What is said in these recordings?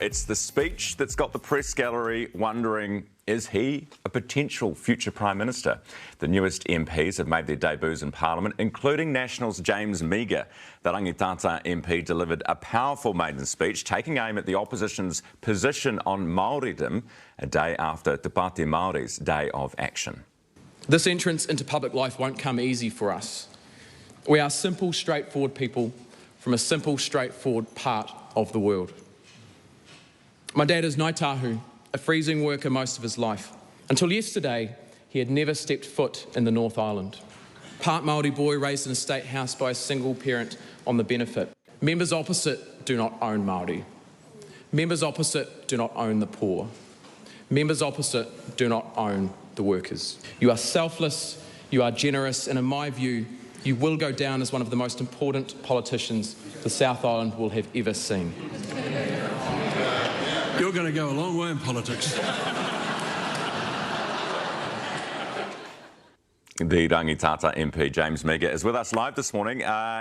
It's the speech that's got the press gallery wondering, is he a potential future Prime Minister? The newest MPs have made their debuts in Parliament, including Nationals' James Meagher. The Rangitata MP delivered a powerful maiden speech, taking aim at the opposition's position on Māoridom, a day after Te Pāti Māori's Day of Action. This entrance into public life won't come easy for us. We are simple, straightforward people from a simple, straightforward part of the world. My dad is Ngāi Tahu, a freezing worker most of his life. Until yesterday, he had never stepped foot in the North Island. Part Māori boy raised in a state house by a single parent on the benefit. Members opposite do not own Māori. Members opposite do not own the poor. Members opposite do not own the workers. You are selfless, you are generous, and in my view, you will go down as one of the most important politicians the South Island will have ever seen. You're going to go a long way in politics. The Rangitata MP, James Meagher, is with us live this morning.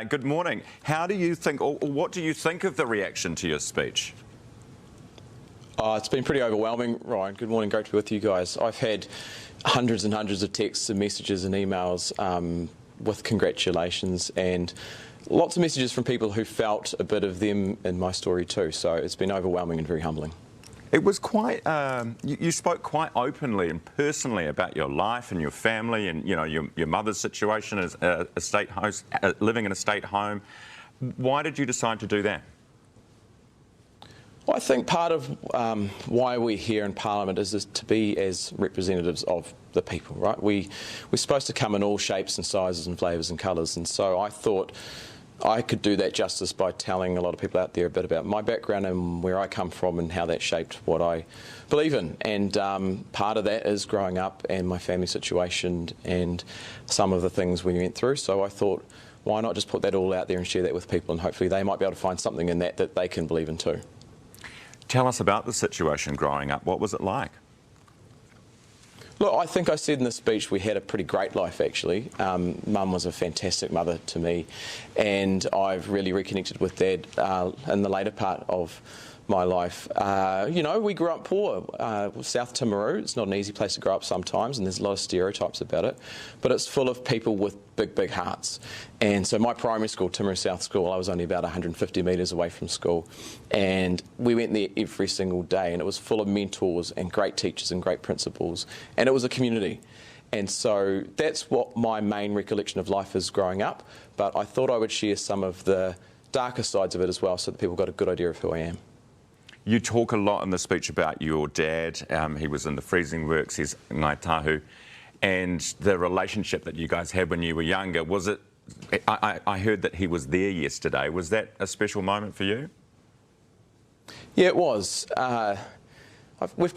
Good morning. How do you think, or what do you think of the reaction to your speech? It's been pretty overwhelming, Ryan. Good morning, great to be with you guys. I've had hundreds and hundreds of texts and messages and emails with congratulations, and lots of messages from people who felt a bit of them in my story too, so it's been overwhelming and very humbling. It was quite, you spoke quite openly and personally about your life and your family and, you know, your mother's situation as a state host, living in a state home. Why did you decide to do that? Well, I think part of why we're here in Parliament is to be as representatives of the people, right? We're supposed to come in all shapes and sizes and flavours and colours, and so I thought I could do that justice by telling a lot of people out there a bit about my background and where I come from and how that shaped what I believe in. And part of that is growing up and my family situation and some of the things we went through. So I thought, why not just put that all out there and share that with people, and hopefully they might be able to find something in that they can believe in too. Tell us about the situation growing up. What was it like? Look, I think I said in the speech we had a pretty great life, actually. Mum was a fantastic mother to me, and I've really reconnected with Dad in the later part of my life. You know, we grew up poor. South Timaru, it's not an easy place to grow up sometimes, and there's a lot of stereotypes about it, but it's full of people with big, big hearts. And so my primary school, Timaru South School, I was only about 150 metres away from school, and we went there every single day, and it was full of mentors and great teachers and great principals, and it was a community. And so that's what my main recollection of life is growing up, but I thought I would share some of the darker sides of it as well so that people got a good idea of who I am. You talk a lot in the speech about your dad. He was in the freezing works, he's Ngāi Tahu, and the relationship that you guys had when you were younger. Was it, I heard that he was there yesterday. Was that a special moment for you? Yeah, it was. We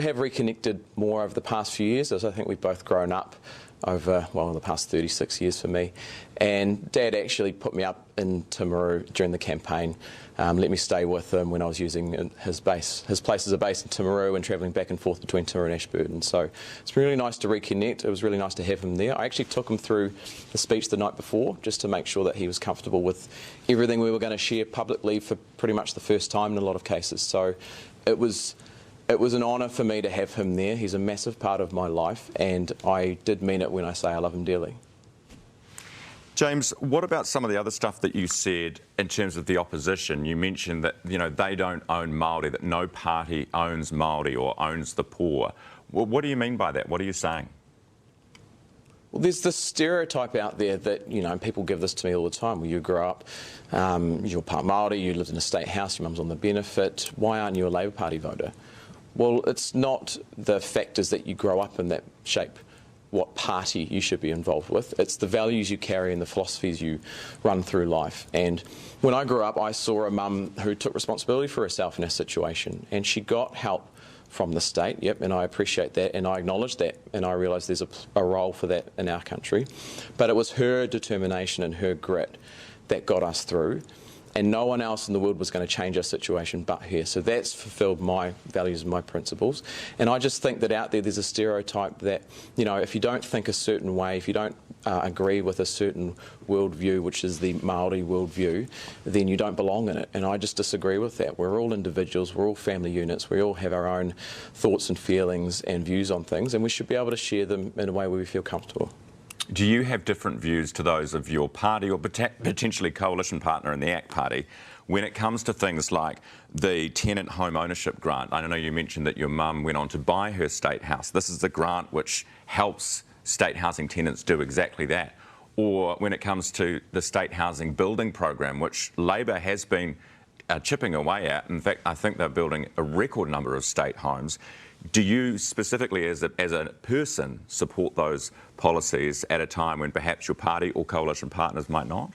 have reconnected more over the past few years, as I think we've both grown up over, well, the past 36 years for me. And Dad actually put me up in Timaru during the campaign, let me stay with him when I was using his place as a base in Timaru and travelling back and forth between Timaru and Ashburton. So it's been really nice to reconnect. It was really nice to have him there. I actually took him through the speech the night before just to make sure that he was comfortable with everything we were going to share publicly for pretty much the first time in a lot of cases. So it was an honour for me to have him there. He's a massive part of my life, and I did mean it when I say I love him dearly. James, what about some of the other stuff that you said in terms of the opposition? You mentioned that, you know, they don't own Māori, that no party owns Māori or owns the poor. Well, what do you mean by that? What are you saying? Well, there's this stereotype out there that, you know, people give this to me all the time. Well, you grow up, you're part Māori, you lived in a state house, your mum's on the benefit. Why aren't you a Labour Party voter? Well, it's not the factors that you grow up in that shape what party you should be involved with. It's the values you carry and the philosophies you run through life. And when I grew up, I saw a mum who took responsibility for herself in her situation, and she got help from the state, yep, and I appreciate that, and I acknowledge that, and I realise there's a role for that in our country. But it was her determination and her grit that got us through. and no one else in the world was going to change our situation but her. So that's fulfilled my values and my principles. And I just think that out there's a stereotype that, you know, if you don't think a certain way, if you don't agree with a certain worldview, which is the Māori worldview, then you don't belong in it. And I just disagree with that. We're all individuals, we're all family units, we all have our own thoughts and feelings and views on things, and we should be able to share them in a way where we feel comfortable. Do you have different views to those of your party or potentially coalition partner in the ACT Party when it comes to things like the tenant home ownership grant? I know you mentioned that your mum went on to buy her state house. This is a grant which helps state housing tenants do exactly that. Or when it comes to the state housing building program, which Labor has been chipping away at. In fact, I think they're building a record number of state homes. Do you specifically, as a person, support those policies at a time when perhaps your party or coalition partners might not?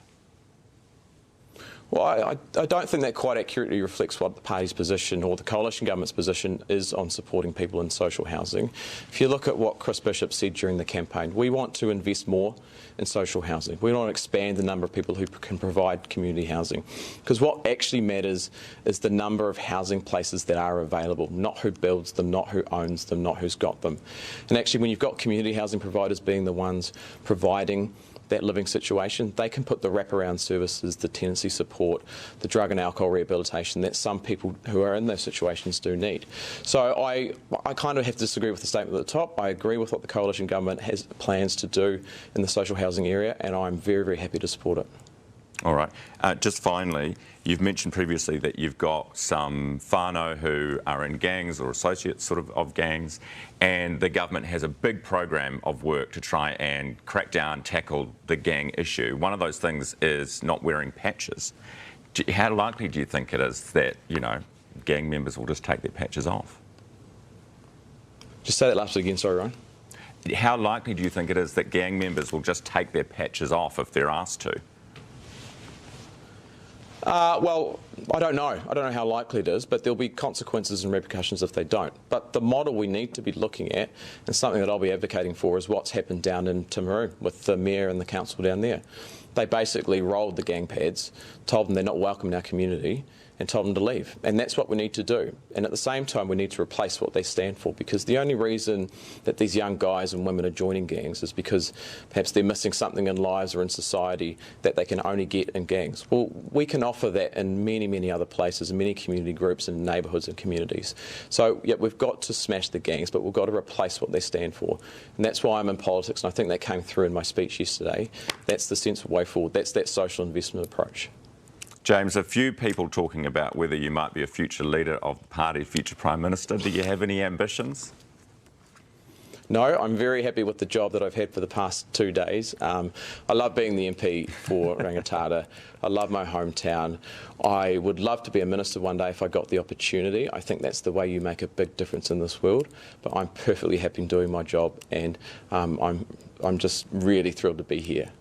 Well, I don't think that quite accurately reflects what the party's position or the coalition government's position is on supporting people in social housing. If you look at what Chris Bishop said during the campaign, we want to invest more in social housing. We want to expand the number of people who can provide community housing. Because what actually matters is the number of housing places that are available, not who builds them, not who owns them, not who's got them. And actually, when you've got community housing providers being the ones providing that living situation, they can put the wraparound services, the tenancy support, the drug and alcohol rehabilitation that some people who are in those situations do need. So I kind of have to disagree with the statement at the top. I agree with what the coalition government has plans to do in the social housing area, and I'm very, very happy to support it. All right. Just finally, you've mentioned previously that you've got some whānau who are in gangs or associates of gangs, and the government has a big program of work to try and crack down, tackle the gang issue. One of those things is not wearing patches. How likely do you think it is that, you know, gang members will just take their patches off? Just say that last bit again, sorry, Ryan. How likely do you think it is that gang members will just take their patches off if they're asked to? Well, I don't know. I don't know how likely it is, but there'll be consequences and repercussions if they don't. But the model we need to be looking at, and something that I'll be advocating for, is what's happened down in Timaru with the mayor and the council down there. They basically rolled the gang pads, told them they're not welcome in our community, and told them to leave. And that's what we need to do. And at the same time, we need to replace what they stand for, because the only reason that these young guys and women are joining gangs is because perhaps they're missing something in lives or in society that they can only get in gangs. Well, we can offer that in many, many other places, in many community groups and neighbourhoods and communities. So, yeah, we've got to smash the gangs, but we've got to replace what they stand for. And that's why I'm in politics, and I think that came through in my speech yesterday. That's the sensible way forward. That's that social investment approach. James, a few people talking about whether you might be a future leader of the party, future Prime Minister. Do you have any ambitions? No, I'm very happy with the job that I've had for the past 2 days. I love being the MP for Rangitata. I love my hometown. I would love to be a minister one day if I got the opportunity. I think that's the way you make a big difference in this world. But I'm perfectly happy doing my job, and I'm just really thrilled to be here.